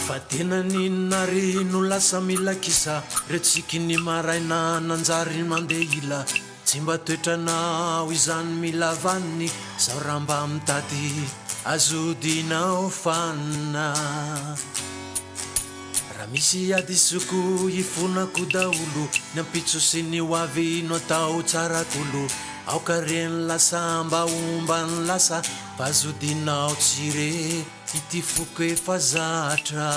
fa tena ninary no lasa mila kisa reo tsiky ny maraina nanjary mandeha ila tsy mba toetranao izany mila vaniny zao raha mba mitady azodinao fanina raha misy adisoko ifonako daolo ny ampitso sy ny hoavy no atao tsarakolo aokareny lasa mba ombany lasa mba azodinao tsire ity foko efa zatra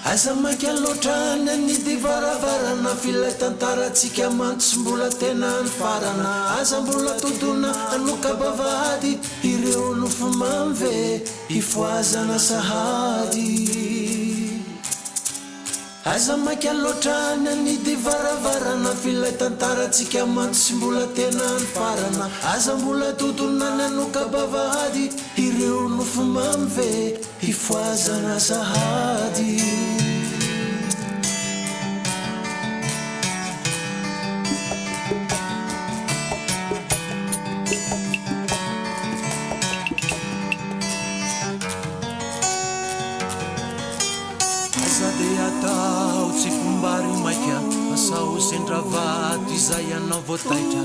aza maika loatra ny anidy varavarana filay tantaratsika mantso mbola tena ny farana aza mbola totona anoka bavahady ireo nofo mamve ifoazana sahady aza maika loatra ny anidy varavarana filay tantaratsika mantso mbola tena ny farana aza mbola totona ny anoka bavahady ireo nofo mamve ifoazana sahady atao tsy fombary maika asao sendravato izay anao voataitra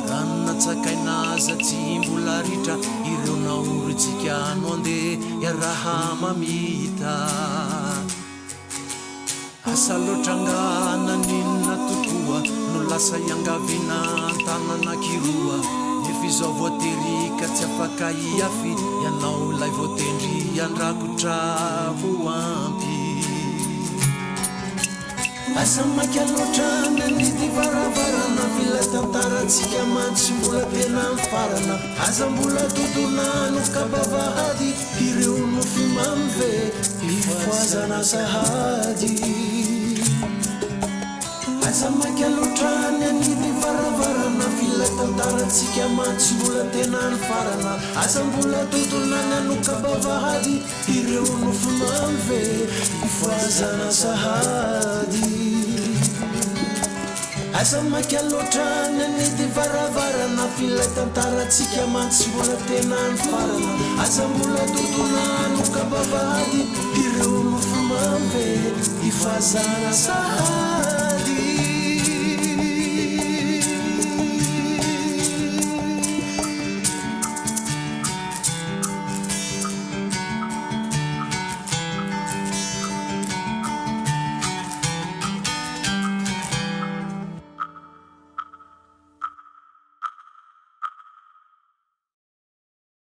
ranona tsakaina aza tsy mbola ritra ireo naorytsika no andeha iaraha mamita asa loatrangana ninona tokoa no lasa iangavina tanana kiroa nefa izao voaterika tsy afaka iafy ianao lay voatendry andrakotra ho ampy asa maika loatra ny anidy varavarana filay tantaratsika mantso mbola tena ny farana aza mbola totona anoka bavahady ireo nofy mamve ifoazana sahady aza maika loatra ny anidy varavarana filay tantaratsika mantso mbola tena ny farana aza mbola totona ny anoka bavahady ireo nofy mamve ifoazana sahady aza maika loatra ny anidy varavarana filay tantaratsika mantso mbola tena ny farana aza mbola totona anoka bavahady ireo nofo mamve ifoazana sahady